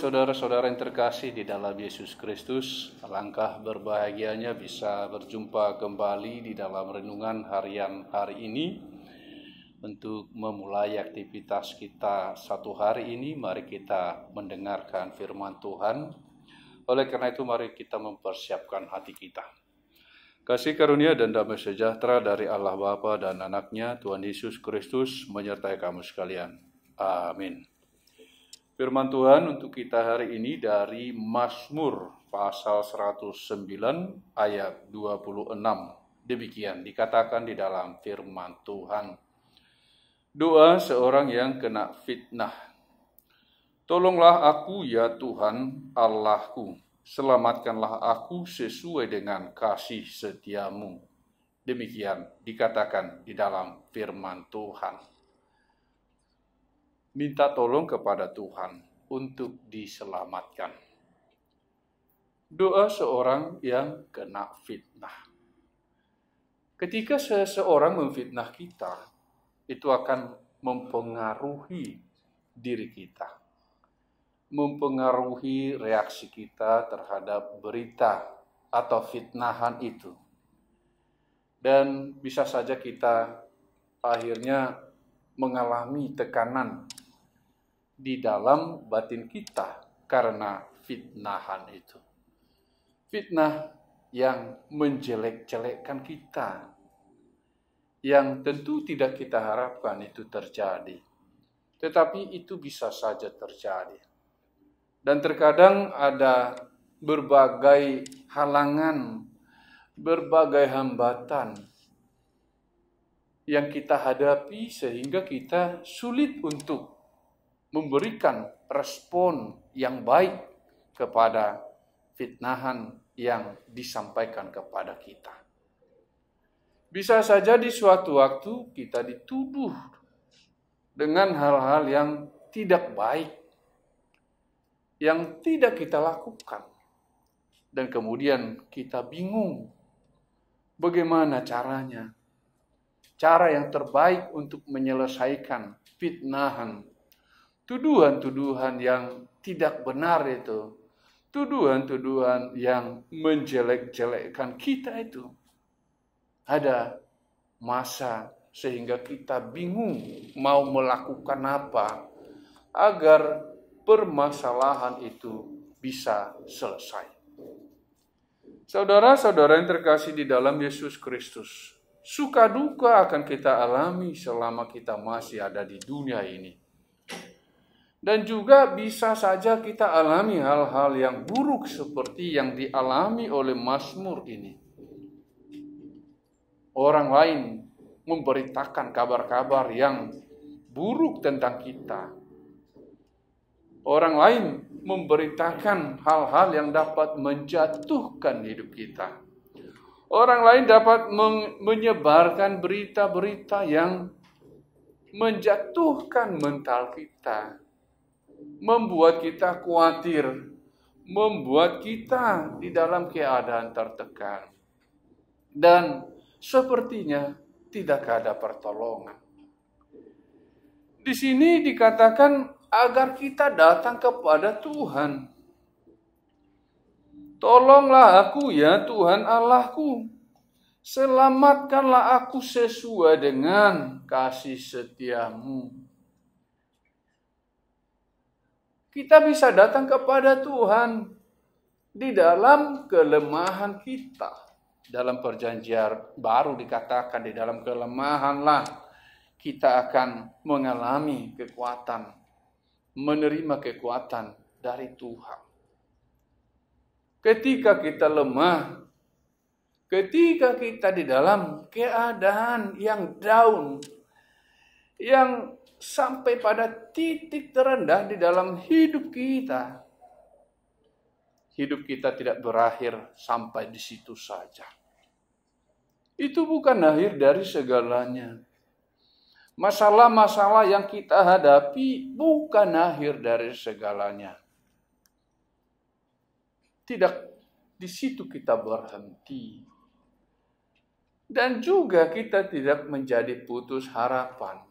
saudara-saudara yang terkasih di dalam Yesus Kristus, alangkah berbahagianya bisa berjumpa kembali di dalam renungan harian hari ini. Untuk memulai aktivitas kita satu hari ini, mari kita mendengarkan firman Tuhan. Oleh karena itu, mari kita mempersiapkan hati kita. Kasih karunia dan damai sejahtera dari Allah Bapa dan Anak-Nya, Tuhan Yesus Kristus, menyertai kamu sekalian. Amin. Firman Tuhan untuk kita hari ini dari Mazmur pasal 109 ayat 26. Demikian dikatakan di dalam firman Tuhan. Doa seorang yang kena fitnah. Tolonglah aku ya Tuhan Allahku, selamatkanlah aku sesuai dengan kasih setiamu. Demikian dikatakan di dalam firman Tuhan. Minta tolong kepada Tuhan untuk diselamatkan. Doa seorang yang kena fitnah. Ketika seseorang memfitnah kita, itu akan mempengaruhi diri kita. Mempengaruhi reaksi kita terhadap berita atau fitnahan itu. Dan bisa saja kita akhirnya mengalami tekanan di dalam batin kita karena fitnahan itu. Fitnah yang menjelek-jelekkan kita, yang tentu tidak kita harapkan itu terjadi. Tetapi itu bisa saja terjadi. Dan terkadang ada berbagai halangan, berbagai hambatan yang kita hadapi sehingga kita sulit untuk memberikan respon yang baik kepada fitnahan yang disampaikan kepada kita. Bisa saja di suatu waktu kita dituduh dengan hal-hal yang tidak baik, yang tidak kita lakukan. Dan kemudian kita bingung bagaimana caranya. Cara yang terbaik untuk menyelesaikan fitnahan. Tuduhan-tuduhan yang tidak benar itu. Tuduhan-tuduhan yang menjelek-jelekkan kita itu. Ada masa sehingga kita bingung mau melakukan apa agar permasalahan itu bisa selesai. Saudara-saudara yang terkasih di dalam Yesus Kristus, suka duka akan kita alami selama kita masih ada di dunia ini. Dan juga bisa saja kita alami hal-hal yang buruk seperti yang dialami oleh Mazmur ini. Orang lain memberitakan kabar-kabar yang buruk tentang kita. Orang lain memberitakan hal-hal yang dapat menjatuhkan hidup kita. Orang lain dapat menyebarkan berita-berita yang menjatuhkan mental kita, membuat kita khawatir, membuat kita di dalam keadaan tertekan. Dan sepertinya tidak ada pertolongan. Di sini dikatakan agar kita datang kepada Tuhan. Tolonglah aku ya Tuhan Allahku, selamatkanlah aku sesuai dengan kasih setiamu. Kita bisa datang kepada Tuhan di dalam kelemahan kita. Dalam perjanjian baru dikatakan di dalam kelemahanlah kita akan mengalami kekuatan, menerima kekuatan dari Tuhan. Ketika kita lemah, ketika kita di dalam keadaan yang down, yang sampai pada titik terendah di dalam hidup kita, hidup kita tidak berakhir sampai di situ saja. Itu bukan akhir dari segalanya. Masalah-masalah yang kita hadapi bukan akhir dari segalanya. Tidak di situ kita berhenti. Dan juga kita tidak menjadi putus harapan.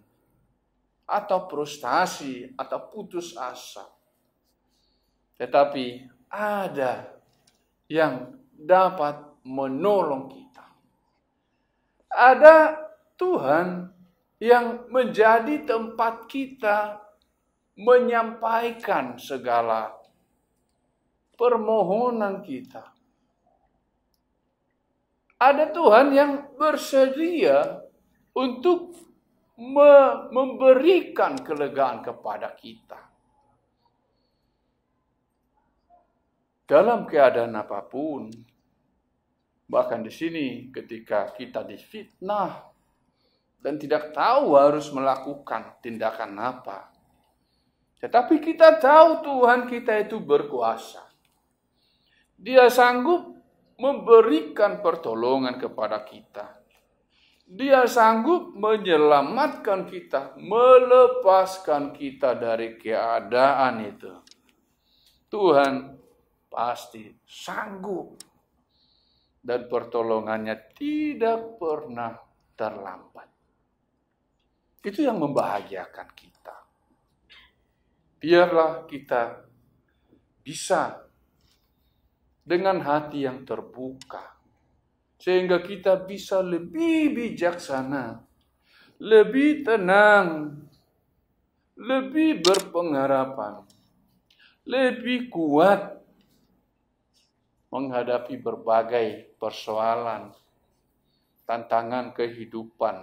Atau frustasi, atau putus asa. Tetapi ada yang dapat menolong kita. Ada Tuhan yang menjadi tempat kita menyampaikan segala permohonan kita. Ada Tuhan yang bersedia untuk memberikan kelegaan kepada kita. Dalam keadaan apapun, bahkan di sini ketika kita difitnah dan tidak tahu harus melakukan tindakan apa. Tetapi kita tahu Tuhan kita itu berkuasa. Dia sanggup memberikan pertolongan kepada kita. Dia sanggup menyelamatkan kita, melepaskan kita dari keadaan itu. Tuhan pasti sanggup. Dan pertolongannya tidak pernah terlambat. Itu yang membahagiakan kita. Biarlah kita bisa dengan hati yang terbuka. Sehingga kita bisa lebih bijaksana, lebih tenang, lebih berpengharapan, lebih kuat menghadapi berbagai persoalan, tantangan kehidupan,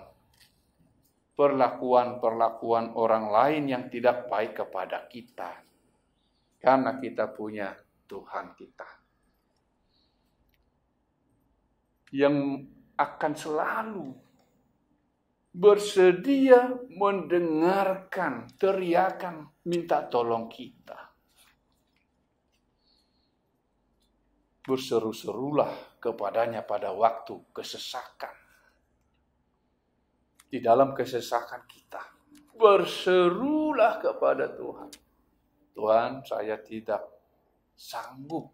perlakuan-perlakuan orang lain yang tidak baik kepada kita. Karena kita punya Tuhan kita. Yang akan selalu bersedia mendengarkan teriakan minta tolong kita. Berseru-serulah kepadanya pada waktu kesesakan. Di dalam kesesakan kita, berserulah kepada Tuhan. Tuhan, saya tidak sanggup,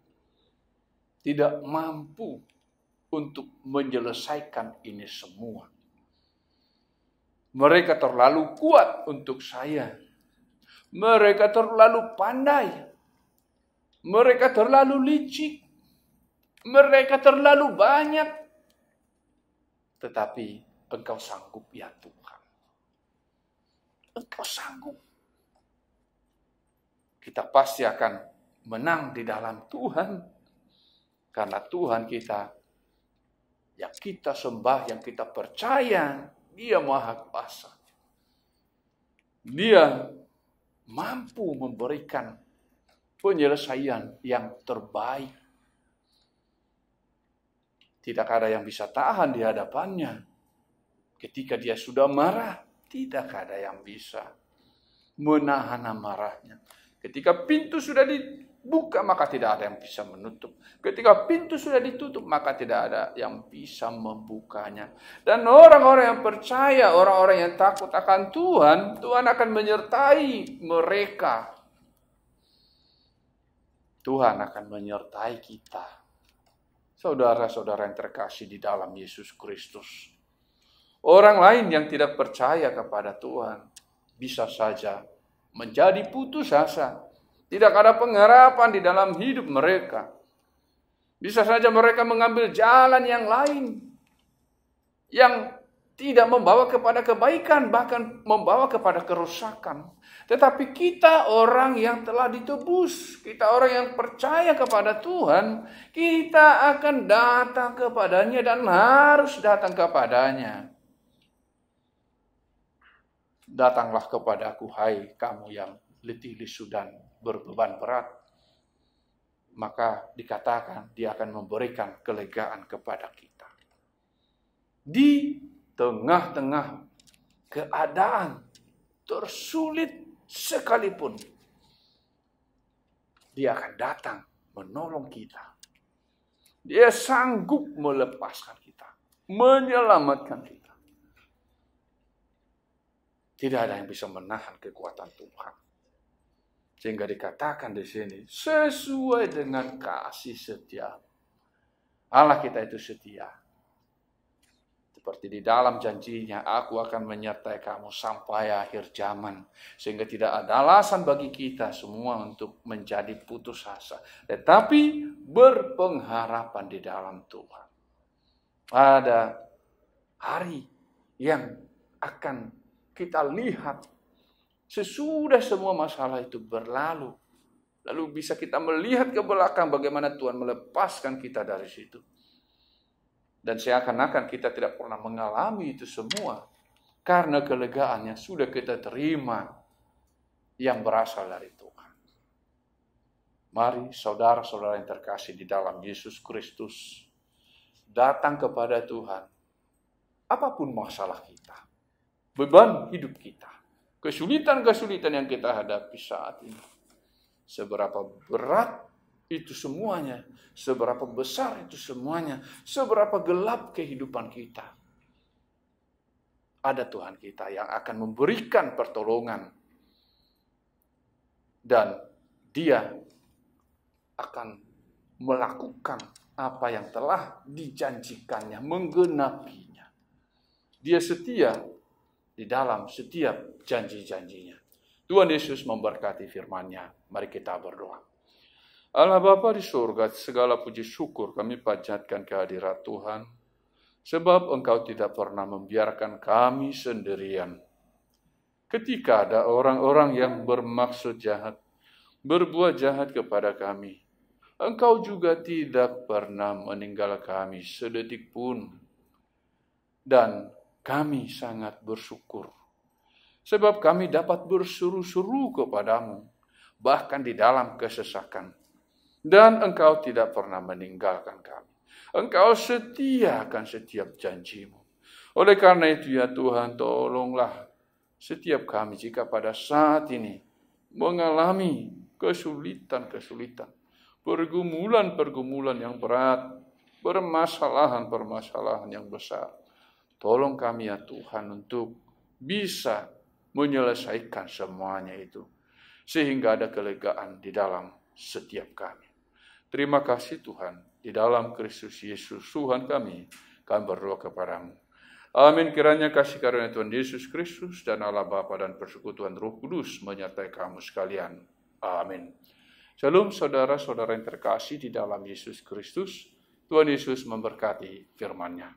tidak mampu untuk menyelesaikan ini semua. Mereka terlalu kuat untuk saya. Mereka terlalu pandai. Mereka terlalu licik. Mereka terlalu banyak. Tetapi Engkau sanggup ya Tuhan. Engkau sanggup. Kita pasti akan menang di dalam Tuhan. Karena Tuhan kita yang kita sembah, yang kita percaya, Dia Maha Kuasa. Dia mampu memberikan penyelesaian yang terbaik. Tidak ada yang bisa tahan di hadapannya. Ketika Dia sudah marah, tidak ada yang bisa menahan amarahnya. Ketika pintu sudah dibuka, maka tidak ada yang bisa menutup. Ketika pintu sudah ditutup, maka tidak ada yang bisa membukanya. Dan orang-orang yang percaya, orang-orang yang takut akan Tuhan, Tuhan akan menyertai mereka. Tuhan akan menyertai kita. Saudara-saudara yang terkasih di dalam Yesus Kristus. Orang lain yang tidak percaya kepada Tuhan, bisa saja menjadi putus asa. Tidak ada pengharapan di dalam hidup mereka. Bisa saja mereka mengambil jalan yang lain. Yang tidak membawa kepada kebaikan, bahkan membawa kepada kerusakan. Tetapi kita orang yang telah ditebus, kita orang yang percaya kepada Tuhan, kita akan datang kepadanya dan harus datang kepadanya. Datanglah kepadaku, hai kamu yang letih lesu dan berbeban berat. Maka dikatakan Dia akan memberikan kelegaan kepada kita. Di tengah-tengah keadaan tersulit sekalipun, Dia akan datang menolong kita. Dia sanggup melepaskan kita, menyelamatkan kita. Tidak ada yang bisa menahan kekuatan Tuhan. Sehingga dikatakan di sini, sesuai dengan kasih setia. Allah kita itu setia. Seperti di dalam janjinya, aku akan menyertai kamu sampai akhir zaman. Sehingga tidak ada alasan bagi kita semua untuk menjadi putus asa. Tetapi berpengharapan di dalam Tuhan. Ada hari yang akan kita lihat sesudah semua masalah itu berlalu. Lalu bisa kita melihat ke belakang bagaimana Tuhan melepaskan kita dari situ. Dan seakan-akan kita tidak pernah mengalami itu semua. Karena kelegaan yang sudah kita terima yang berasal dari Tuhan. Mari saudara-saudara yang terkasih di dalam Yesus Kristus, datang kepada Tuhan. Apapun masalah kita, beban hidup kita, kesulitan-kesulitan yang kita hadapi saat ini. Seberapa berat itu semuanya, seberapa besar itu semuanya, seberapa gelap kehidupan kita. Ada Tuhan kita yang akan memberikan pertolongan. Dan Dia akan melakukan apa yang telah dijanjikannya, menggenapinya. Dia setia di dalam setiap janji-janjinya. Tuhan Yesus memberkati firman-Nya. Mari kita berdoa. Allah Bapa di surga, segala puji syukur kami panjatkan kehadirat Tuhan. Sebab Engkau tidak pernah membiarkan kami sendirian. Ketika ada orang-orang yang bermaksud jahat, berbuat jahat kepada kami, Engkau juga tidak pernah meninggal kami sedetik pun. Dan kami sangat bersyukur. Sebab kami dapat berseru-seru kepadamu, bahkan di dalam kesesakan. Dan Engkau tidak pernah meninggalkan kami. Engkau setia akan setiap janjimu. Oleh karena itu ya Tuhan, tolonglah setiap kami jika pada saat ini mengalami kesulitan-kesulitan, pergumulan-pergumulan yang berat, permasalahan-permasalahan yang besar. Tolong kami ya Tuhan untuk bisa menyelesaikan semuanya itu. Sehingga ada kelegaan di dalam setiap kami. Terima kasih Tuhan, di dalam Kristus Yesus Tuhan kami berdoa kepadamu. Amin. Kiranya kasih karunia Tuhan Yesus Kristus dan Allah Bapa dan persekutuan Roh Kudus menyertai kamu sekalian. Amin. Shalom saudara-saudara yang terkasih di dalam Yesus Kristus. Tuhan Yesus memberkati firman-Nya.